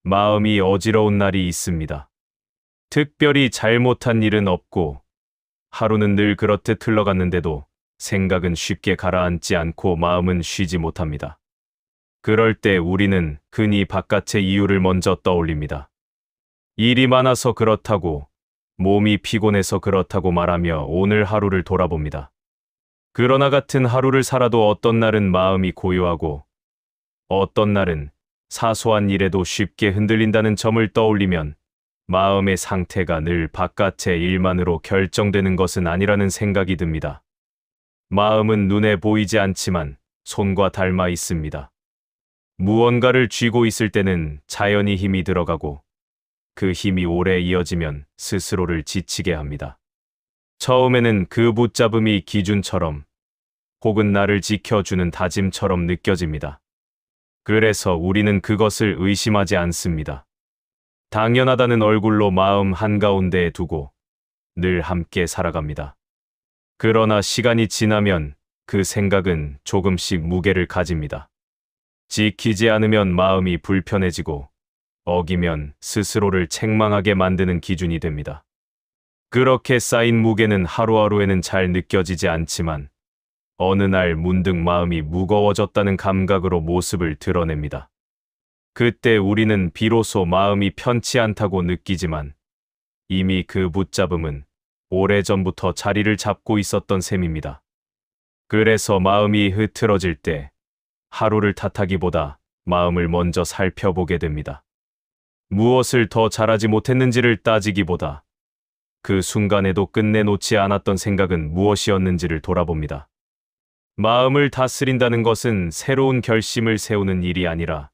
마음이 어지러운 날이 있습니다. 특별히 잘못한 일은 없고 하루는 늘 그렇듯 흘러갔는데도 생각은 쉽게 가라앉지 않고 마음은 쉬지 못합니다. 그럴 때 우리는 흔히 바깥의 이유를 먼저 떠올립니다. 일이 많아서 그렇다고, 몸이 피곤해서 그렇다고 말하며 오늘 하루를 돌아봅니다. 그러나 같은 하루를 살아도 어떤 날은 마음이 고요하고 어떤 날은 사소한 일에도 쉽게 흔들린다는 점을 떠올리면 마음의 상태가 늘 바깥의 일만으로 결정되는 것은 아니라는 생각이 듭니다. 마음은 눈에 보이지 않지만 손과 닮아 있습니다. 무언가를 쥐고 있을 때는 자연히 힘이 들어가고 그 힘이 오래 이어지면 스스로를 지치게 합니다. 처음에는 그 붙잡음이 기준처럼 혹은 나를 지켜주는 다짐처럼 느껴집니다. 그래서 우리는 그것을 의심하지 않습니다. 당연하다는 얼굴로 마음 한가운데에 두고 늘 함께 살아갑니다. 그러나 시간이 지나면 그 생각은 조금씩 무게를 가집니다. 지키지 않으면 마음이 불편해지고 어기면 스스로를 책망하게 만드는 기준이 됩니다. 그렇게 쌓인 무게는 하루하루에는 잘 느껴지지 않지만 어느 날 문득 마음이 무거워졌다는 감각으로 모습을 드러냅니다. 그때 우리는 비로소 마음이 편치 않다고 느끼지만 이미 그 붙잡음은 오래전부터 자리를 잡고 있었던 셈입니다. 그래서 마음이 흐트러질 때 하루를 탓하기보다 마음을 먼저 살펴보게 됩니다. 무엇을 더 잘하지 못했는지를 따지기보다 그 순간에도 끝내놓지 않았던 생각은 무엇이었는지를 돌아봅니다. 마음을 다스린다는 것은 새로운 결심을 세우는 일이 아니라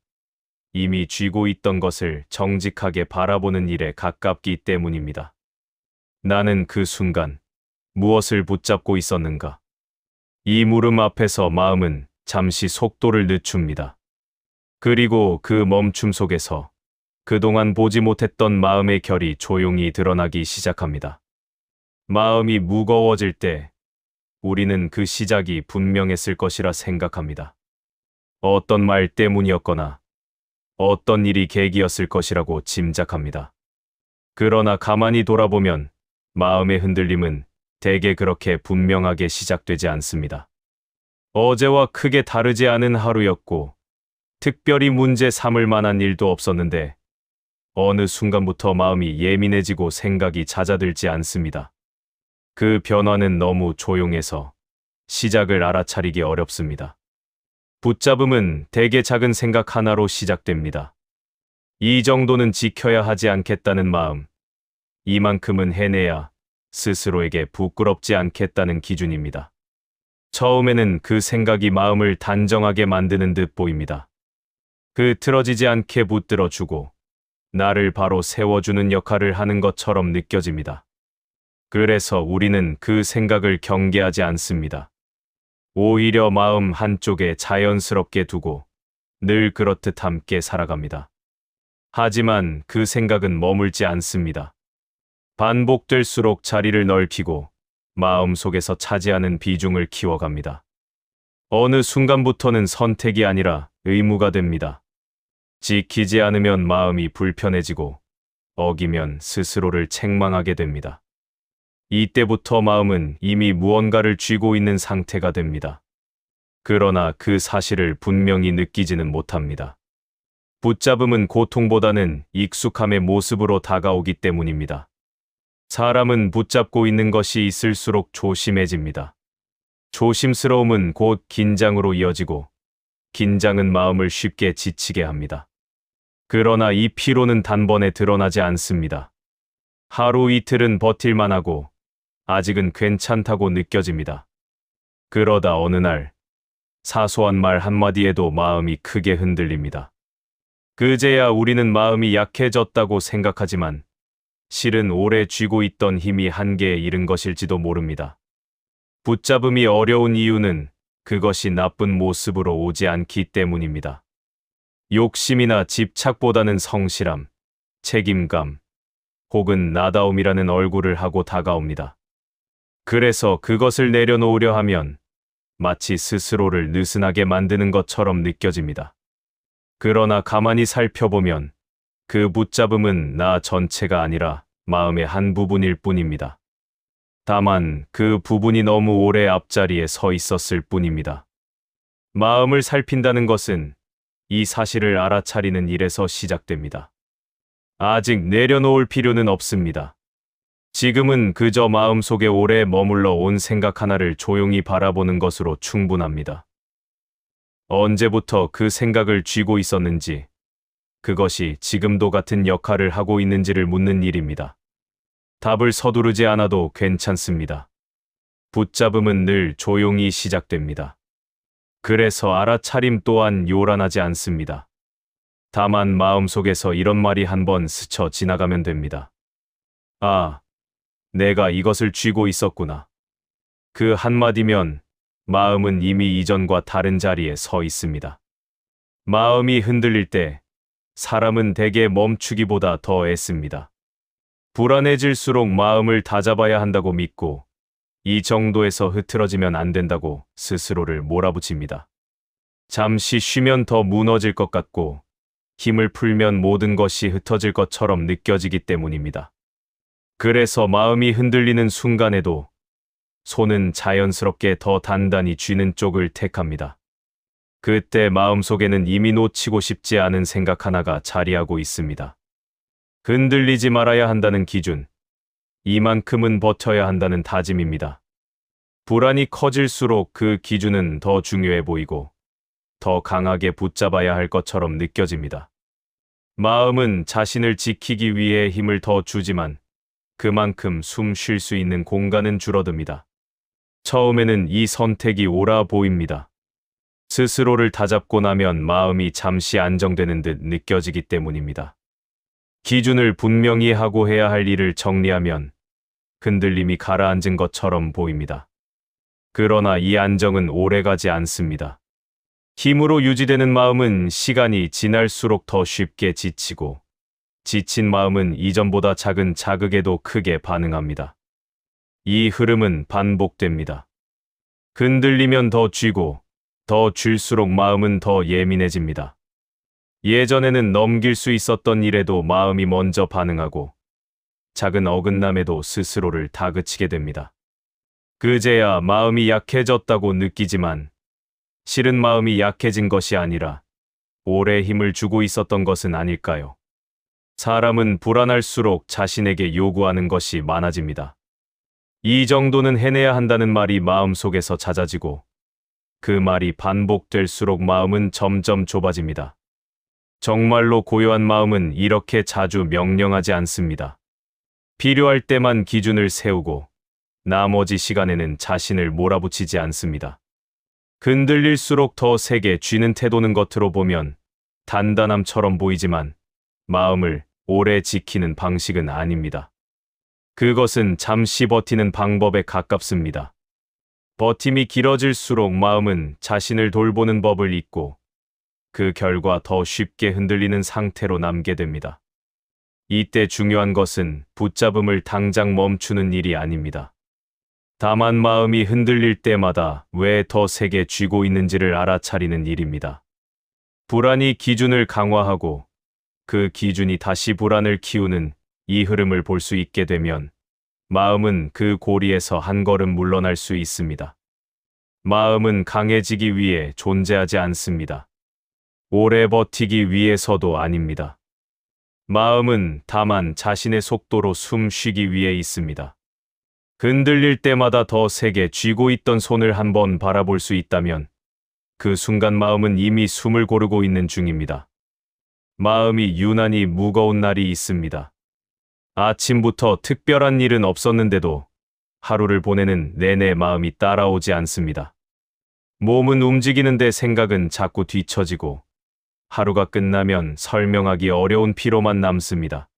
이미 쥐고 있던 것을 정직하게 바라보는 일에 가깝기 때문입니다. 나는 그 순간 무엇을 붙잡고 있었는가? 이 물음 앞에서 마음은 잠시 속도를 늦춥니다. 그리고 그 멈춤 속에서 그동안 보지 못했던 마음의 결이 조용히 드러나기 시작합니다. 마음이 무거워질 때 우리는 그 시작이 분명했을 것이라 생각합니다. 어떤 말 때문이었거나 어떤 일이 계기였을 것이라고 짐작합니다. 그러나 가만히 돌아보면 마음의 흔들림은 대개 그렇게 분명하게 시작되지 않습니다. 어제와 크게 다르지 않은 하루였고 특별히 문제 삼을 만한 일도 없었는데 어느 순간부터 마음이 예민해지고 생각이 잦아들지 않습니다. 그 변화는 너무 조용해서 시작을 알아차리기 어렵습니다. 붙잡음은 대개 작은 생각 하나로 시작됩니다. 이 정도는 지켜야 하지 않겠다는 마음, 이만큼은 해내야 스스로에게 부끄럽지 않겠다는 기준입니다. 처음에는 그 생각이 마음을 단정하게 만드는 듯 보입니다. 틀어지지 않게 붙들어주고 나를 바로 세워주는 역할을 하는 것처럼 느껴집니다. 그래서 우리는 그 생각을 경계하지 않습니다. 오히려 마음 한쪽에 자연스럽게 두고 늘 그렇듯 함께 살아갑니다. 하지만 그 생각은 머물지 않습니다. 반복될수록 자리를 넓히고 마음속에서 차지하는 비중을 키워갑니다. 어느 순간부터는 선택이 아니라 의무가 됩니다. 지키지 않으면 마음이 불편해지고 어기면 스스로를 책망하게 됩니다. 이때부터 마음은 이미 무언가를 쥐고 있는 상태가 됩니다. 그러나 그 사실을 분명히 느끼지는 못합니다. 붙잡음은 고통보다는 익숙함의 모습으로 다가오기 때문입니다. 사람은 붙잡고 있는 것이 있을수록 조심해집니다. 조심스러움은 곧 긴장으로 이어지고 긴장은 마음을 쉽게 지치게 합니다. 그러나 이 피로는 단번에 드러나지 않습니다. 하루 이틀은 버틸만 하고 아직은 괜찮다고 느껴집니다. 그러다 어느 날 사소한 말 한마디에도 마음이 크게 흔들립니다. 그제야 우리는 마음이 약해졌다고 생각하지만 실은 오래 쥐고 있던 힘이 한계에 이른 것일지도 모릅니다. 붙잡음이 어려운 이유는 그것이 나쁜 모습으로 오지 않기 때문입니다. 욕심이나 집착보다는 성실함, 책임감, 혹은 나다움이라는 얼굴을 하고 다가옵니다. 그래서 그것을 내려놓으려 하면 마치 스스로를 느슨하게 만드는 것처럼 느껴집니다. 그러나 가만히 살펴보면 그 붙잡음은 나 전체가 아니라 마음의 한 부분일 뿐입니다. 다만 그 부분이 너무 오래 앞자리에 서 있었을 뿐입니다. 마음을 살핀다는 것은 이 사실을 알아차리는 일에서 시작됩니다. 아직 내려놓을 필요는 없습니다. 지금은 그저 마음속에 오래 머물러 온 생각 하나를 조용히 바라보는 것으로 충분합니다. 언제부터 그 생각을 쥐고 있었는지, 그것이 지금도 같은 역할을 하고 있는지를 묻는 일입니다. 답을 서두르지 않아도 괜찮습니다. 붙잡음은 늘 조용히 시작됩니다. 그래서 알아차림 또한 요란하지 않습니다. 다만 마음속에서 이런 말이 한번 스쳐 지나가면 됩니다. 아, 내가 이것을 쥐고 있었구나. 그 한마디면 마음은 이미 이전과 다른 자리에 서 있습니다. 마음이 흔들릴 때 사람은 대개 멈추기보다 더 애씁니다. 불안해질수록 마음을 다잡아야 한다고 믿고 이 정도에서 흐트러지면 안 된다고 스스로를 몰아붙입니다. 잠시 쉬면 더 무너질 것 같고 힘을 풀면 모든 것이 흩어질 것처럼 느껴지기 때문입니다. 그래서 마음이 흔들리는 순간에도 손은 자연스럽게 더 단단히 쥐는 쪽을 택합니다. 그때 마음속에는 이미 놓치고 싶지 않은 생각 하나가 자리하고 있습니다. 흔들리지 말아야 한다는 기준, 이만큼은 버텨야 한다는 다짐입니다. 불안이 커질수록 그 기준은 더 중요해 보이고 더 강하게 붙잡아야 할 것처럼 느껴집니다. 마음은 자신을 지키기 위해 힘을 더 주지만 그만큼 숨 쉴 수 있는 공간은 줄어듭니다. 처음에는 이 선택이 옳아 보입니다. 스스로를 다잡고 나면 마음이 잠시 안정되는 듯 느껴지기 때문입니다. 기준을 분명히 하고 해야 할 일을 정리하면 흔들림이 가라앉은 것처럼 보입니다. 그러나 이 안정은 오래가지 않습니다. 힘으로 유지되는 마음은 시간이 지날수록 더 쉽게 지치고 지친 마음은 이전보다 작은 자극에도 크게 반응합니다. 이 흐름은 반복됩니다. 흔들리면 더 쥐고 더 쥘수록 마음은 더 예민해집니다. 예전에는 넘길 수 있었던 일에도 마음이 먼저 반응하고 작은 어긋남에도 스스로를 다그치게 됩니다. 그제야 마음이 약해졌다고 느끼지만 실은 마음이 약해진 것이 아니라 오래 힘을 주고 있었던 것은 아닐까요? 사람은 불안할수록 자신에게 요구하는 것이 많아집니다. 이 정도는 해내야 한다는 말이 마음속에서 잦아지고 그 말이 반복될수록 마음은 점점 좁아집니다. 정말로 고요한 마음은 이렇게 자주 명령하지 않습니다. 필요할 때만 기준을 세우고 나머지 시간에는 자신을 몰아붙이지 않습니다. 흔들릴수록 더 세게 쥐는 태도는 겉으로 보면 단단함처럼 보이지만 마음을 오래 지키는 방식은 아닙니다. 그것은 잠시 버티는 방법에 가깝습니다. 버팀이 길어질수록 마음은 자신을 돌보는 법을 잊고 그 결과 더 쉽게 흔들리는 상태로 남게 됩니다. 이때 중요한 것은 붙잡음을 당장 멈추는 일이 아닙니다. 다만 마음이 흔들릴 때마다 왜 더 세게 쥐고 있는지를 알아차리는 일입니다. 불안이 기준을 강화하고 그 기준이 다시 불안을 키우는 이 흐름을 볼 수 있게 되면 마음은 그 고리에서 한 걸음 물러날 수 있습니다. 마음은 강해지기 위해 존재하지 않습니다. 오래 버티기 위해서도 아닙니다. 마음은 다만 자신의 속도로 숨 쉬기 위해 있습니다. 흔들릴 때마다 더 세게 쥐고 있던 손을 한번 바라볼 수 있다면 그 순간 마음은 이미 숨을 고르고 있는 중입니다. 마음이 유난히 무거운 날이 있습니다. 아침부터 특별한 일은 없었는데도 하루를 보내는 내내 마음이 따라오지 않습니다. 몸은 움직이는데 생각은 자꾸 뒤처지고 하루가 끝나면 설명하기 어려운 피로만 남습니다.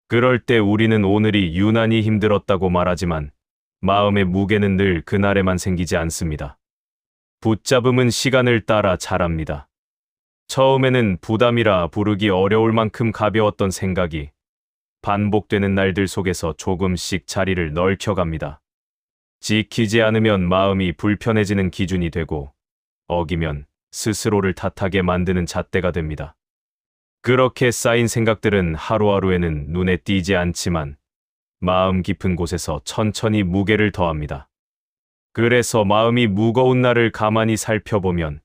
그럴 때 우리는 오늘이 유난히 힘들었다고 말하지만 마음의 무게는 늘 그날에만 생기지 않습니다. 붙잡음은 시간을 따라 자랍니다. 처음에는 부담이라 부르기 어려울 만큼 가벼웠던 생각이 반복되는 날들 속에서 조금씩 자리를 넓혀갑니다. 지키지 않으면 마음이 불편해지는 기준이 되고 어기면 스스로를 탓하게 만드는 잣대가 됩니다. 그렇게 쌓인 생각들은 하루하루에는 눈에 띄지 않지만 마음 깊은 곳에서 천천히 무게를 더합니다. 그래서 마음이 무거운 날을 가만히 살펴보면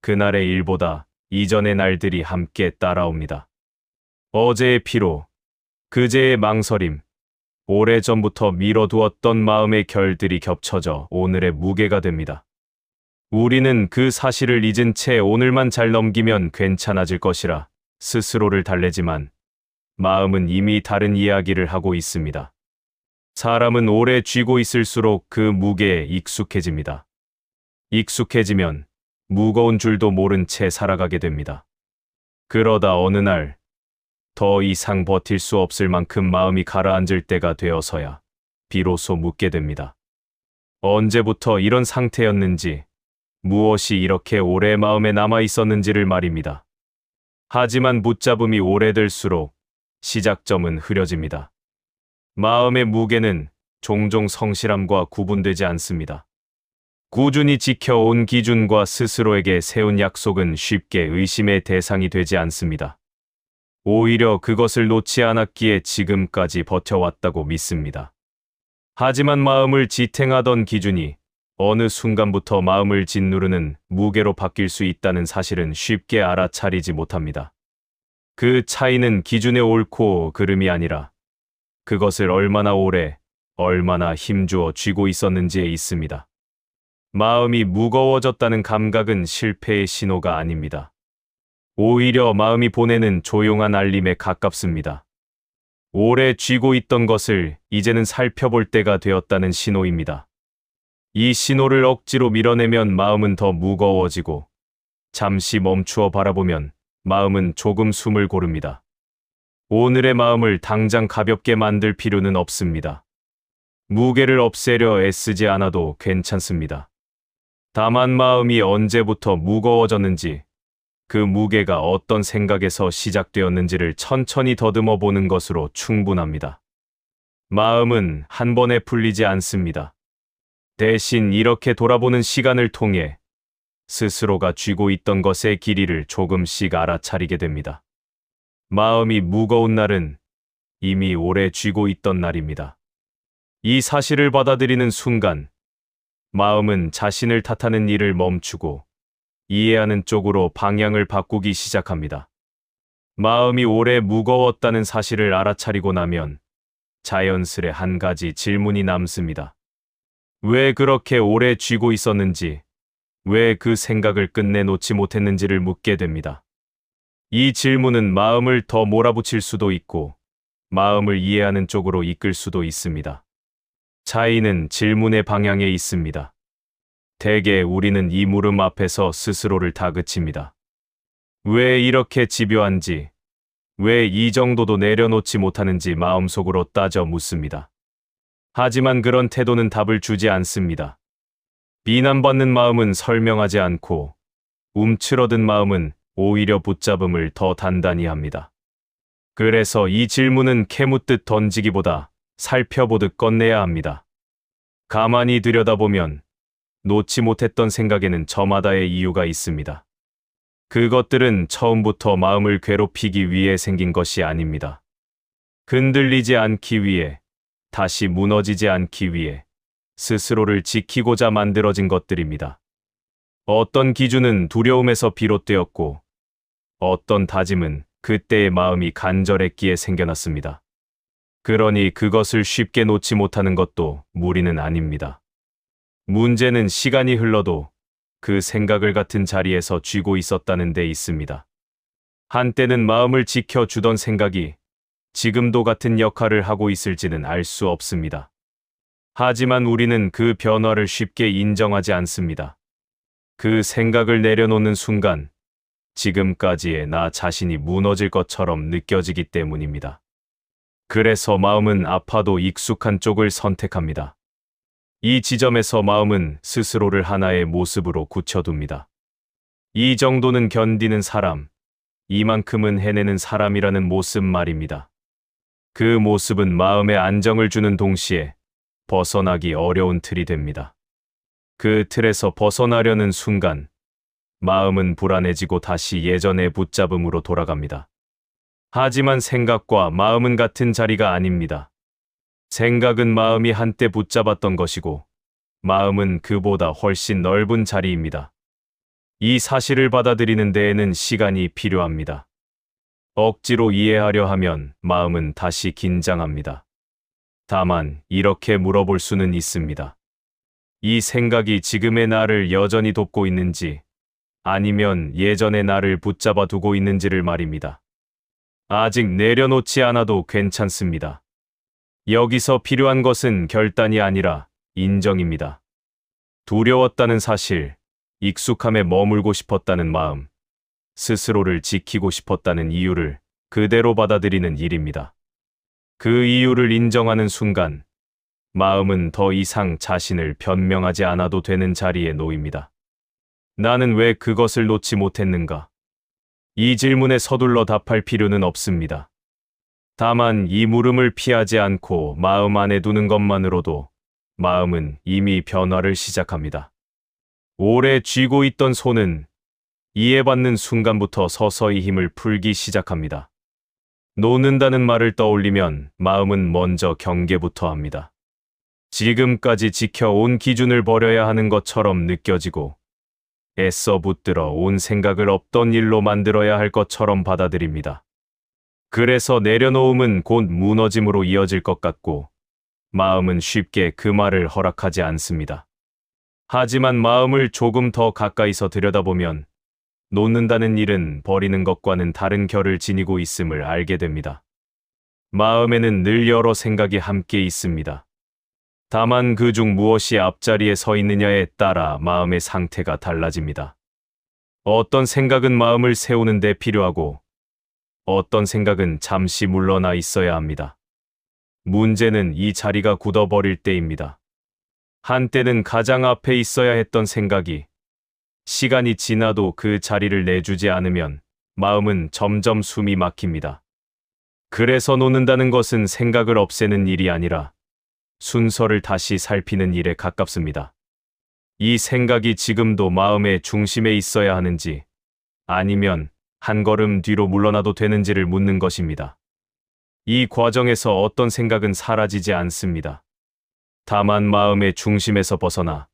그날의 일보다 이전의 날들이 함께 따라옵니다. 어제의 피로, 그제의 망설임, 오래전부터 미뤄두었던 마음의 결들이 겹쳐져 오늘의 무게가 됩니다. 우리는 그 사실을 잊은 채 오늘만 잘 넘기면 괜찮아질 것이라 스스로를 달래지만 마음은 이미 다른 이야기를 하고 있습니다. 사람은 오래 쥐고 있을수록 그 무게에 익숙해집니다. 익숙해지면 무거운 줄도 모른 채 살아가게 됩니다. 그러다 어느 날 더 이상 버틸 수 없을 만큼 마음이 가라앉을 때가 되어서야 비로소 묻게 됩니다. 언제부터 이런 상태였는지, 무엇이 이렇게 오래 마음에 남아 있었는지를 말입니다. 하지만 붙잡음이 오래될수록 시작점은 흐려집니다. 마음의 무게는 종종 성실함과 구분되지 않습니다. 꾸준히 지켜온 기준과 스스로에게 세운 약속은 쉽게 의심의 대상이 되지 않습니다. 오히려 그것을 놓지 않았기에 지금까지 버텨왔다고 믿습니다. 하지만 마음을 지탱하던 기준이 어느 순간부터 마음을 짓누르는 무게로 바뀔 수 있다는 사실은 쉽게 알아차리지 못합니다. 그 차이는 기준의 옳고 그름이 아니라 그것을 얼마나 오래, 얼마나 힘주어 쥐고 있었는지에 있습니다. 마음이 무거워졌다는 감각은 실패의 신호가 아닙니다. 오히려 마음이 보내는 조용한 알림에 가깝습니다. 오래 쥐고 있던 것을 이제는 살펴볼 때가 되었다는 신호입니다. 이 신호를 억지로 밀어내면 마음은 더 무거워지고 잠시 멈추어 바라보면 마음은 조금 숨을 고릅니다. 오늘의 마음을 당장 가볍게 만들 필요는 없습니다. 무게를 없애려 애쓰지 않아도 괜찮습니다. 다만 마음이 언제부터 무거워졌는지, 그 무게가 어떤 생각에서 시작되었는지를 천천히 더듬어 보는 것으로 충분합니다. 마음은 한 번에 풀리지 않습니다. 대신 이렇게 돌아보는 시간을 통해 스스로가 쥐고 있던 것의 길이를 조금씩 알아차리게 됩니다. 마음이 무거운 날은 이미 오래 쥐고 있던 날입니다. 이 사실을 받아들이는 순간, 마음은 자신을 탓하는 일을 멈추고 이해하는 쪽으로 방향을 바꾸기 시작합니다. 마음이 오래 무거웠다는 사실을 알아차리고 나면 자연스레 한 가지 질문이 남습니다. 왜 그렇게 오래 쥐고 있었는지, 왜 그 생각을 끝내 놓지 못했는지를 묻게 됩니다. 이 질문은 마음을 더 몰아붙일 수도 있고 마음을 이해하는 쪽으로 이끌 수도 있습니다. 차이는 질문의 방향에 있습니다. 대개 우리는 이 물음 앞에서 스스로를 다그칩니다. 왜 이렇게 집요한지, 왜 이 정도도 내려놓지 못하는지 마음속으로 따져 묻습니다. 하지만 그런 태도는 답을 주지 않습니다. 비난받는 마음은 설명하지 않고 움츠러든 마음은 오히려 붙잡음을 더 단단히 합니다. 그래서 이 질문은 캐묻듯 던지기보다 살펴보듯 꺼내야 합니다. 가만히 들여다보면 놓지 못했던 생각에는 저마다의 이유가 있습니다. 그것들은 처음부터 마음을 괴롭히기 위해 생긴 것이 아닙니다. 흔들리지 않기 위해, 다시 무너지지 않기 위해 스스로를 지키고자 만들어진 것들입니다. 어떤 기준은 두려움에서 비롯되었고 어떤 다짐은 그때의 마음이 간절했기에 생겨났습니다. 그러니 그것을 쉽게 놓지 못하는 것도 무리는 아닙니다. 문제는 시간이 흘러도 그 생각을 같은 자리에서 쥐고 있었다는 데 있습니다. 한때는 마음을 지켜주던 생각이 지금도 같은 역할을 하고 있을지는 알 수 없습니다. 하지만 우리는 그 변화를 쉽게 인정하지 않습니다. 그 생각을 내려놓는 순간 지금까지의 나 자신이 무너질 것처럼 느껴지기 때문입니다. 그래서 마음은 아파도 익숙한 쪽을 선택합니다. 이 지점에서 마음은 스스로를 하나의 모습으로 굳혀둡니다. 이 정도는 견디는 사람, 이만큼은 해내는 사람이라는 모습 말입니다. 그 모습은 마음에 안정을 주는 동시에 벗어나기 어려운 틀이 됩니다. 그 틀에서 벗어나려는 순간 마음은 불안해지고 다시 예전의 붙잡음으로 돌아갑니다. 하지만 생각과 마음은 같은 자리가 아닙니다. 생각은 마음이 한때 붙잡았던 것이고, 마음은 그보다 훨씬 넓은 자리입니다. 이 사실을 받아들이는 데에는 시간이 필요합니다. 억지로 이해하려 하면 마음은 다시 긴장합니다. 다만 이렇게 물어볼 수는 있습니다. 이 생각이 지금의 나를 여전히 돕고 있는지, 아니면 예전의 나를 붙잡아 두고 있는지를 말입니다. 아직 내려놓지 않아도 괜찮습니다. 여기서 필요한 것은 결단이 아니라 인정입니다. 두려웠다는 사실, 익숙함에 머물고 싶었다는 마음, 스스로를 지키고 싶었다는 이유를 그대로 받아들이는 일입니다. 그 이유를 인정하는 순간, 마음은 더 이상 자신을 변명하지 않아도 되는 자리에 놓입니다. 나는 왜 그것을 놓지 못했는가? 이 질문에 서둘러 답할 필요는 없습니다. 다만 이 물음을 피하지 않고 마음 안에 두는 것만으로도 마음은 이미 변화를 시작합니다. 오래 쥐고 있던 손은 이해받는 순간부터 서서히 힘을 풀기 시작합니다. 놓는다는 말을 떠올리면 마음은 먼저 경계부터 합니다. 지금까지 지켜온 기준을 버려야 하는 것처럼 느껴지고, 애써 붙들어 온 생각을 없던 일로 만들어야 할 것처럼 받아들입니다. 그래서 내려놓음은 곧 무너짐으로 이어질 것 같고, 마음은 쉽게 그 말을 허락하지 않습니다. 하지만 마음을 조금 더 가까이서 들여다보면, 놓는다는 일은 버리는 것과는 다른 결을 지니고 있음을 알게 됩니다. 마음에는 늘 여러 생각이 함께 있습니다. 다만 그중 무엇이 앞자리에 서 있느냐에 따라 마음의 상태가 달라집니다. 어떤 생각은 마음을 세우는 데 필요하고, 어떤 생각은 잠시 물러나 있어야 합니다. 문제는 이 자리가 굳어버릴 때입니다. 한때는 가장 앞에 있어야 했던 생각이 시간이 지나도 그 자리를 내주지 않으면 마음은 점점 숨이 막힙니다. 그래서 놓는다는 것은 생각을 없애는 일이 아니라 순서를 다시 살피는 일에 가깝습니다. 이 생각이 지금도 마음의 중심에 있어야 하는지, 아니면 한 걸음 뒤로 물러나도 되는지를 묻는 것입니다. 이 과정에서 어떤 생각은 사라지지 않습니다. 다만 마음의 중심에서 벗어나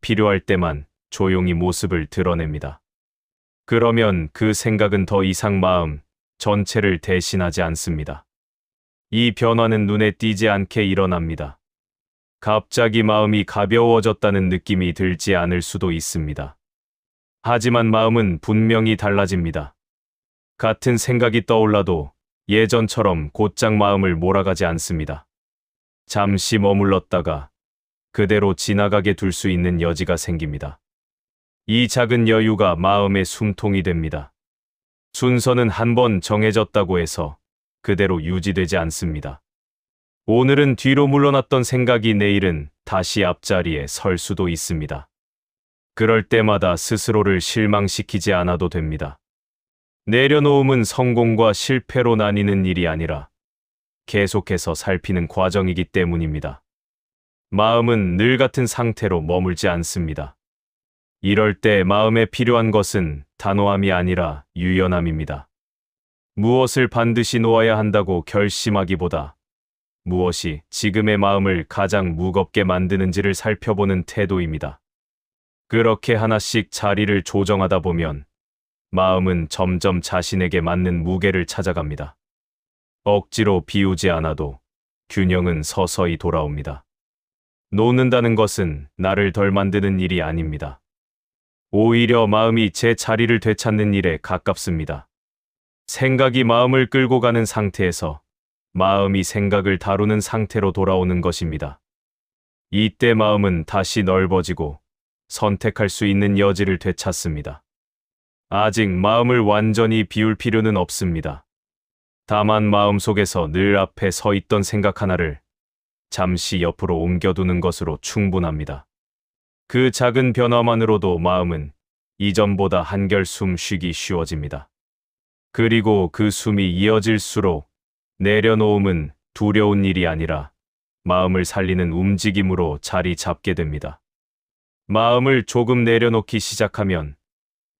필요할 때만 조용히 모습을 드러냅니다. 그러면 그 생각은 더 이상 마음 전체를 대신하지 않습니다. 이 변화는 눈에 띄지 않게 일어납니다. 갑자기 마음이 가벼워졌다는 느낌이 들지 않을 수도 있습니다. 하지만 마음은 분명히 달라집니다. 같은 생각이 떠올라도 예전처럼 곧장 마음을 몰아가지 않습니다. 잠시 머물렀다가 그대로 지나가게 둘 수 있는 여지가 생깁니다. 이 작은 여유가 마음의 숨통이 됩니다. 순서는 한번 정해졌다고 해서 그대로 유지되지 않습니다. 오늘은 뒤로 물러났던 생각이 내일은 다시 앞자리에 설 수도 있습니다. 그럴 때마다 스스로를 실망시키지 않아도 됩니다. 내려놓음은 성공과 실패로 나뉘는 일이 아니라 계속해서 살피는 과정이기 때문입니다. 마음은 늘 같은 상태로 머물지 않습니다. 이럴 때 마음에 필요한 것은 단호함이 아니라 유연함입니다. 무엇을 반드시 놓아야 한다고 결심하기보다 무엇이 지금의 마음을 가장 무겁게 만드는지를 살펴보는 태도입니다. 그렇게 하나씩 자리를 조정하다 보면 마음은 점점 자신에게 맞는 무게를 찾아갑니다. 억지로 비우지 않아도 균형은 서서히 돌아옵니다. 놓는다는 것은 나를 덜 만드는 일이 아닙니다. 오히려 마음이 제 자리를 되찾는 일에 가깝습니다. 생각이 마음을 끌고 가는 상태에서 마음이 생각을 다루는 상태로 돌아오는 것입니다. 이때 마음은 다시 넓어지고 선택할 수 있는 여지를 되찾습니다. 아직 마음을 완전히 비울 필요는 없습니다. 다만 마음속에서 늘 앞에 서 있던 생각 하나를 잠시 옆으로 옮겨두는 것으로 충분합니다. 그 작은 변화만으로도 마음은 이전보다 한결 숨 쉬기 쉬워집니다. 그리고 그 숨이 이어질수록 내려놓음은 두려운 일이 아니라 마음을 살리는 움직임으로 자리 잡게 됩니다. 마음을 조금 내려놓기 시작하면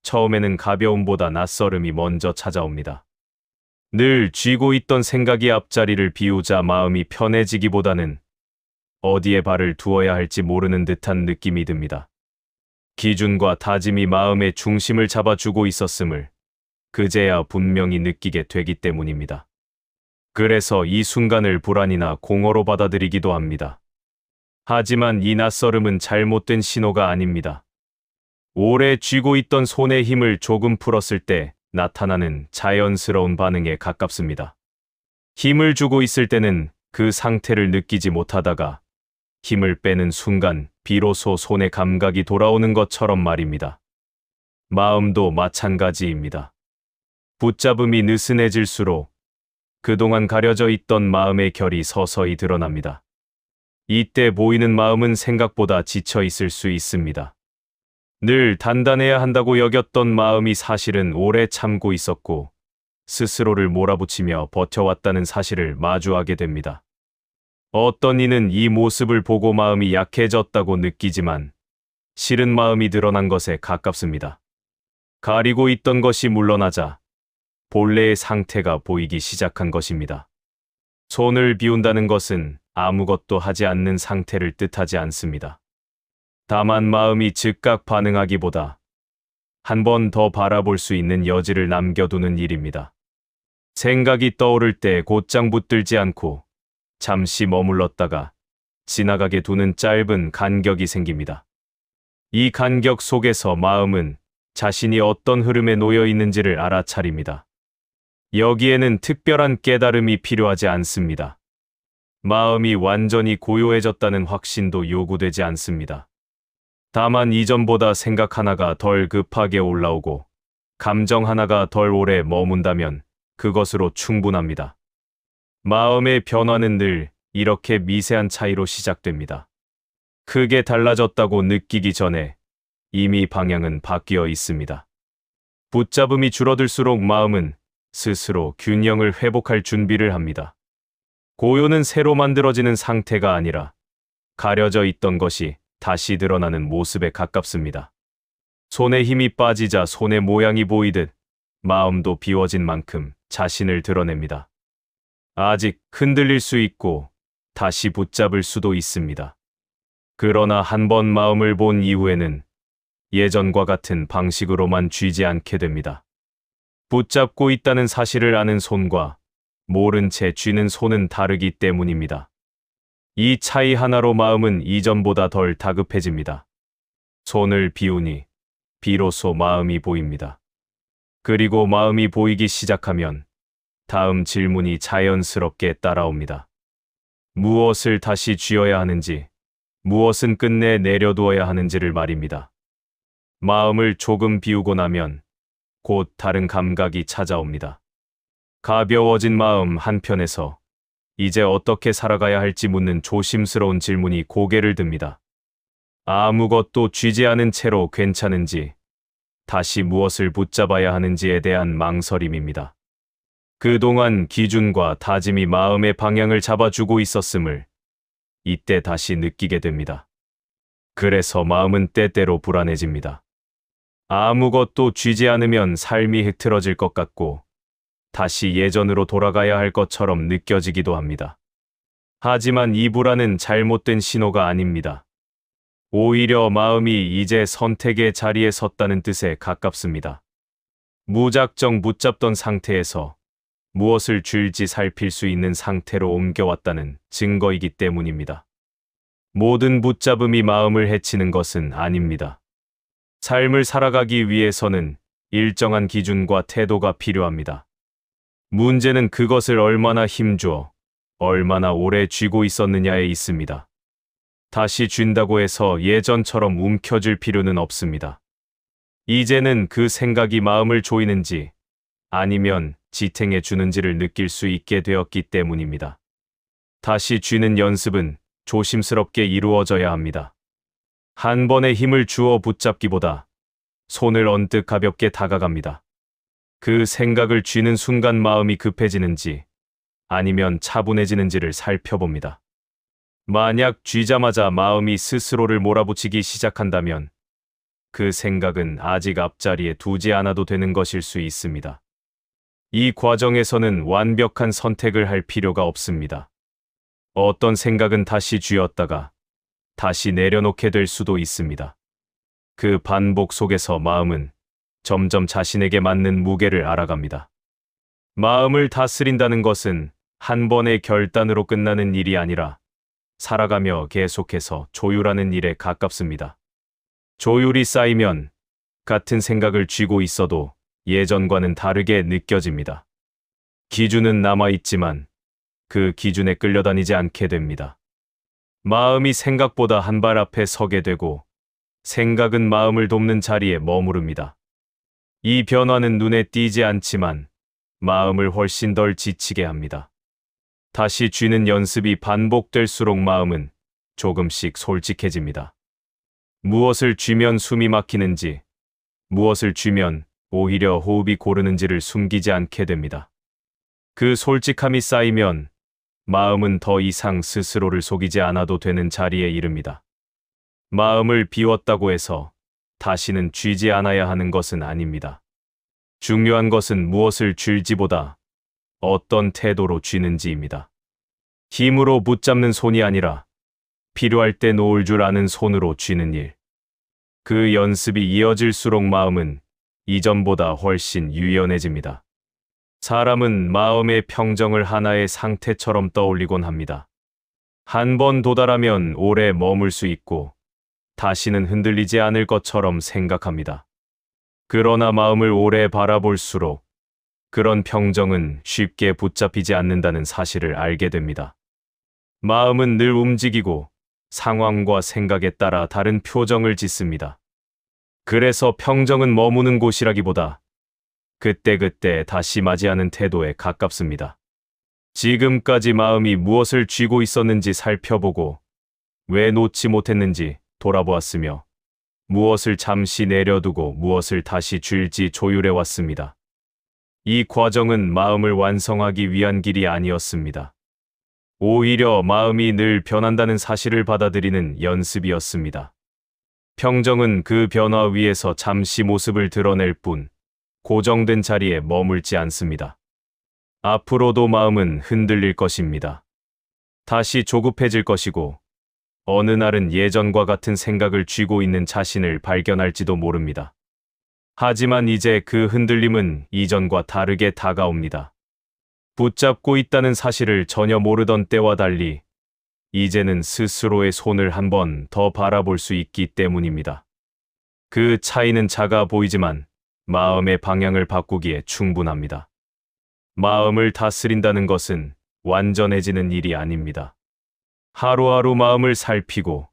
처음에는 가벼움보다 낯설음이 먼저 찾아옵니다. 늘 쥐고 있던 생각이 앞자리를 비우자 마음이 편해지기보다는 어디에 발을 두어야 할지 모르는 듯한 느낌이 듭니다. 기준과 다짐이 마음의 중심을 잡아주고 있었음을 그제야 분명히 느끼게 되기 때문입니다. 그래서 이 순간을 불안이나 공허로 받아들이기도 합니다. 하지만 이 낯설음은 잘못된 신호가 아닙니다. 오래 쥐고 있던 손의 힘을 조금 풀었을 때 나타나는 자연스러운 반응에 가깝습니다. 힘을 주고 있을 때는 그 상태를 느끼지 못하다가 힘을 빼는 순간 비로소 손의 감각이 돌아오는 것처럼 말입니다. 마음도 마찬가지입니다. 붙잡음이 느슨해질수록 그동안 가려져 있던 마음의 결이 서서히 드러납니다. 이때 보이는 마음은 생각보다 지쳐 있을 수 있습니다. 늘 단단해야 한다고 여겼던 마음이 사실은 오래 참고 있었고 스스로를 몰아붙이며 버텨왔다는 사실을 마주하게 됩니다. 어떤 이는 이 모습을 보고 마음이 약해졌다고 느끼지만 실은 마음이 드러난 것에 가깝습니다. 가리고 있던 것이 물러나자 본래의 상태가 보이기 시작한 것입니다. 손을 비운다는 것은 아무것도 하지 않는 상태를 뜻하지 않습니다. 다만 마음이 즉각 반응하기보다 한 번 더 바라볼 수 있는 여지를 남겨두는 일입니다. 생각이 떠오를 때 곧장 붙들지 않고 잠시 머물렀다가 지나가게 두는 짧은 간격이 생깁니다. 이 간격 속에서 마음은 자신이 어떤 흐름에 놓여 있는지를 알아차립니다. 여기에는 특별한 깨달음이 필요하지 않습니다. 마음이 완전히 고요해졌다는 확신도 요구되지 않습니다. 다만 이전보다 생각 하나가 덜 급하게 올라오고 감정 하나가 덜 오래 머문다면 그것으로 충분합니다. 마음의 변화는 늘 이렇게 미세한 차이로 시작됩니다. 크게 달라졌다고 느끼기 전에 이미 방향은 바뀌어 있습니다. 붙잡음이 줄어들수록 마음은 스스로 균형을 회복할 준비를 합니다. 고요는 새로 만들어지는 상태가 아니라 가려져 있던 것이 다시 드러나는 모습에 가깝습니다. 손에 힘이 빠지자 손의 모양이 보이듯 마음도 비워진 만큼 자신을 드러냅니다. 아직 흔들릴 수 있고 다시 붙잡을 수도 있습니다. 그러나 한 번 마음을 본 이후에는 예전과 같은 방식으로만 쥐지 않게 됩니다. 붙잡고 있다는 사실을 아는 손과 모른 채 쥐는 손은 다르기 때문입니다. 이 차이 하나로 마음은 이전보다 덜 다급해집니다. 손을 비우니 비로소 마음이 보입니다. 그리고 마음이 보이기 시작하면 다음 질문이 자연스럽게 따라옵니다. 무엇을 다시 쥐어야 하는지, 무엇은 끝내 내려두어야 하는지를 말입니다. 마음을 조금 비우고 나면 곧 다른 감각이 찾아옵니다. 가벼워진 마음 한편에서 이제 어떻게 살아가야 할지 묻는 조심스러운 질문이 고개를 듭니다. 아무것도 쥐지 않은 채로 괜찮은지, 다시 무엇을 붙잡아야 하는지에 대한 망설임입니다. 그동안 기준과 다짐이 마음의 방향을 잡아주고 있었음을 이때 다시 느끼게 됩니다. 그래서 마음은 때때로 불안해집니다. 아무것도 쥐지 않으면 삶이 흐트러질 것 같고 다시 예전으로 돌아가야 할 것처럼 느껴지기도 합니다. 하지만 이 불안은 잘못된 신호가 아닙니다. 오히려 마음이 이제 선택의 자리에 섰다는 뜻에 가깝습니다. 무작정 붙잡던 상태에서 무엇을 쥘지 살필 수 있는 상태로 옮겨왔다는 증거이기 때문입니다. 모든 붙잡음이 마음을 해치는 것은 아닙니다. 삶을 살아가기 위해서는 일정한 기준과 태도가 필요합니다. 문제는 그것을 얼마나 힘주어 얼마나 오래 쥐고 있었느냐에 있습니다. 다시 쥔다고 해서 예전처럼 움켜쥘 필요는 없습니다. 이제는 그 생각이 마음을 조이는지 아니면 지탱해 주는지를 느낄 수 있게 되었기 때문입니다. 다시 쥐는 연습은 조심스럽게 이루어져야 합니다. 한 번에 힘을 주어 붙잡기보다 손을 언뜻 가볍게 다가갑니다. 그 생각을 쥐는 순간 마음이 급해지는지 아니면 차분해지는지를 살펴봅니다. 만약 쥐자마자 마음이 스스로를 몰아붙이기 시작한다면 그 생각은 아직 앞자리에 두지 않아도 되는 것일 수 있습니다. 이 과정에서는 완벽한 선택을 할 필요가 없습니다. 어떤 생각은 다시 쥐었다가 다시 내려놓게 될 수도 있습니다. 그 반복 속에서 마음은 점점 자신에게 맞는 무게를 알아갑니다. 마음을 다스린다는 것은 한 번의 결단으로 끝나는 일이 아니라 살아가며 계속해서 조율하는 일에 가깝습니다. 조율이 쌓이면 같은 생각을 쥐고 있어도 예전과는 다르게 느껴집니다. 기준은 남아있지만 그 기준에 끌려다니지 않게 됩니다. 마음이 생각보다 한 발 앞에 서게 되고 생각은 마음을 돕는 자리에 머무릅니다. 이 변화는 눈에 띄지 않지만 마음을 훨씬 덜 지치게 합니다. 다시 쥐는 연습이 반복될수록 마음은 조금씩 솔직해집니다. 무엇을 쥐면 숨이 막히는지, 무엇을 쥐면 오히려 호흡이 고르는지를 숨기지 않게 됩니다. 그 솔직함이 쌓이면 마음은 더 이상 스스로를 속이지 않아도 되는 자리에 이릅니다. 마음을 비웠다고 해서 다시는 쥐지 않아야 하는 것은 아닙니다. 중요한 것은 무엇을 쥘지보다 어떤 태도로 쥐는지입니다. 힘으로 붙잡는 손이 아니라 필요할 때 놓을 줄 아는 손으로 쥐는 일. 그 연습이 이어질수록 마음은 이전보다 훨씬 유연해집니다. 사람은 마음의 평정을 하나의 상태처럼 떠올리곤 합니다. 한 번 도달하면 오래 머물 수 있고 다시는 흔들리지 않을 것처럼 생각합니다. 그러나 마음을 오래 바라볼수록 그런 평정은 쉽게 붙잡히지 않는다는 사실을 알게 됩니다. 마음은 늘 움직이고 상황과 생각에 따라 다른 표정을 짓습니다. 그래서 평정은 머무는 곳이라기보다 그때그때 다시 맞이하는 태도에 가깝습니다. 지금까지 마음이 무엇을 쥐고 있었는지 살펴보고 왜 놓지 못했는지 돌아보았으며 무엇을 잠시 내려두고 무엇을 다시 쥘지 조율해 왔습니다. 이 과정은 마음을 완성하기 위한 길이 아니었습니다. 오히려 마음이 늘 변한다는 사실을 받아들이는 연습이었습니다. 평정은 그 변화 위에서 잠시 모습을 드러낼 뿐 고정된 자리에 머물지 않습니다. 앞으로도 마음은 흔들릴 것입니다. 다시 조급해질 것이고 어느 날은 예전과 같은 생각을 쥐고 있는 자신을 발견할지도 모릅니다. 하지만 이제 그 흔들림은 이전과 다르게 다가옵니다. 붙잡고 있다는 사실을 전혀 모르던 때와 달리 이제는 스스로의 손을 한 번 더 바라볼 수 있기 때문입니다. 그 차이는 작아 보이지만 마음의 방향을 바꾸기에 충분합니다. 마음을 다스린다는 것은 완전해지는 일이 아닙니다. 하루하루 마음을 살피고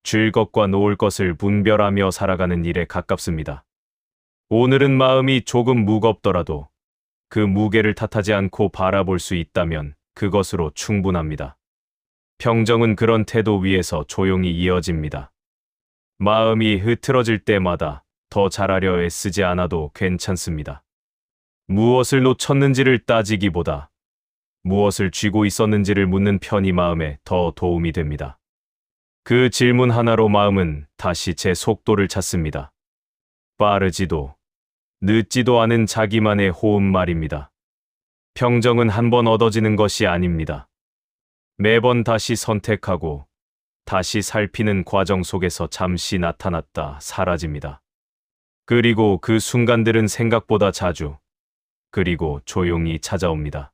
쥘 것과 놓을 것을 분별하며 살아가는 일에 가깝습니다. 오늘은 마음이 조금 무겁더라도 그 무게를 탓하지 않고 바라볼 수 있다면 그것으로 충분합니다. 평정은 그런 태도 위에서 조용히 이어집니다. 마음이 흐트러질 때마다 더 잘하려 애쓰지 않아도 괜찮습니다. 무엇을 놓쳤는지를 따지기보다 무엇을 쥐고 있었는지를 묻는 편이 마음에 더 도움이 됩니다. 그 질문 하나로 마음은 다시 제 속도를 찾습니다. 빠르지도 늦지도 않은 자기만의 호흡 말입니다. 평정은 한 번 얻어지는 것이 아닙니다. 매번 다시 선택하고 다시 살피는 과정 속에서 잠시 나타났다 사라집니다. 그리고 그 순간들은 생각보다 자주, 그리고 조용히 찾아옵니다.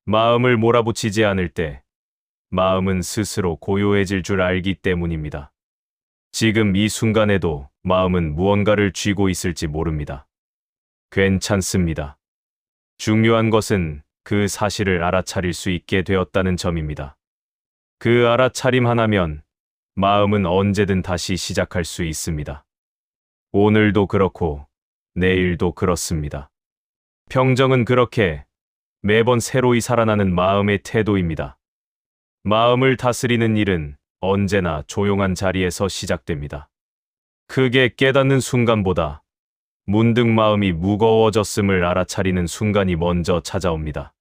마음을 몰아붙이지 않을 때 마음은 스스로 고요해질 줄 알기 때문입니다. 지금 이 순간에도 마음은 무언가를 쥐고 있을지 모릅니다. 괜찮습니다. 중요한 것은 그 사실을 알아차릴 수 있게 되었다는 점입니다. 그 알아차림 하나면 마음은 언제든 다시 시작할 수 있습니다. 오늘도 그렇고 내일도 그렇습니다. 평정은 그렇게 매번 새로이 살아나는 마음의 태도입니다. 마음을 다스리는 일은 언제나 조용한 자리에서 시작됩니다. 크게 깨닫는 순간보다 문득 마음이 무거워졌음을 알아차리는 순간이 먼저 찾아옵니다.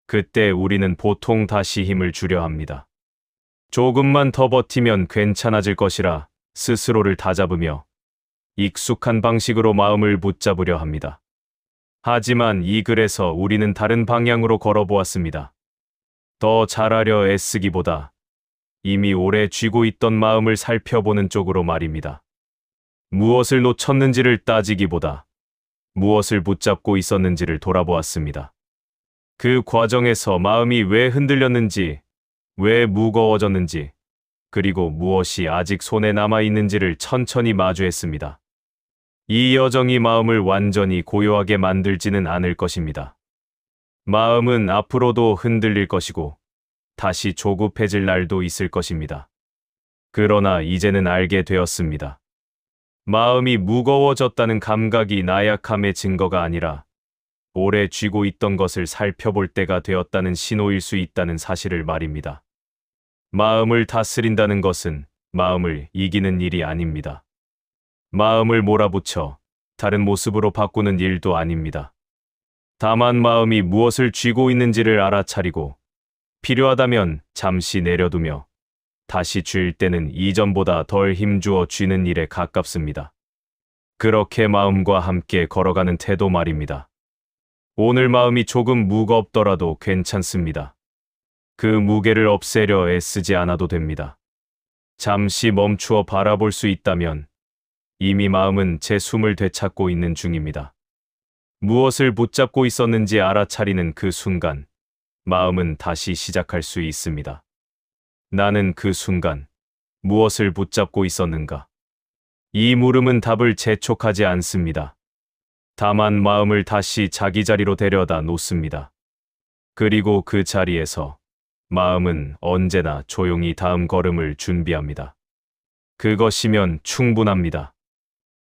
그때 우리는 보통 다시 힘을 주려 합니다. 조금만 더 버티면 괜찮아질 것이라 스스로를 다잡으며 익숙한 방식으로 마음을 붙잡으려 합니다. 하지만 이 글에서 우리는 다른 방향으로 걸어보았습니다. 더 잘하려 애쓰기보다 이미 오래 쥐고 있던 마음을 살펴보는 쪽으로 말입니다. 무엇을 놓쳤는지를 따지기보다 무엇을 붙잡고 있었는지를 돌아보았습니다. 그 과정에서 마음이 왜 흔들렸는지, 왜 무거워졌는지, 그리고 무엇이 아직 손에 남아 있는지를 천천히 마주했습니다. 이 여정이 마음을 완전히 고요하게 만들지는 않을 것입니다. 마음은 앞으로도 흔들릴 것이고 다시 조급해질 날도 있을 것입니다. 그러나 이제는 알게 되었습니다. 마음이 무거워졌다는 감각이 나약함의 증거가 아니라 오래 쥐고 있던 것을 살펴볼 때가 되었다는 신호일 수 있다는 사실을 말입니다. 마음을 다스린다는 것은 마음을 이기는 일이 아닙니다. 마음을 몰아붙여 다른 모습으로 바꾸는 일도 아닙니다. 다만 마음이 무엇을 쥐고 있는지를 알아차리고 필요하다면 잠시 내려두며 다시 쥘 때는 이전보다 덜 힘주어 쥐는 일에 가깝습니다. 그렇게 마음과 함께 걸어가는 태도 말입니다. 오늘 마음이 조금 무겁더라도 괜찮습니다. 그 무게를 없애려 애쓰지 않아도 됩니다. 잠시 멈추어 바라볼 수 있다면 이미 마음은 제 숨을 되찾고 있는 중입니다. 무엇을 붙잡고 있었는지 알아차리는 그 순간, 마음은 다시 시작할 수 있습니다. 나는 그 순간 무엇을 붙잡고 있었는가? 이 물음은 답을 재촉하지 않습니다. 다만 마음을 다시 자기 자리로 데려다 놓습니다. 그리고 그 자리에서 마음은 언제나 조용히 다음 걸음을 준비합니다. 그것이면 충분합니다.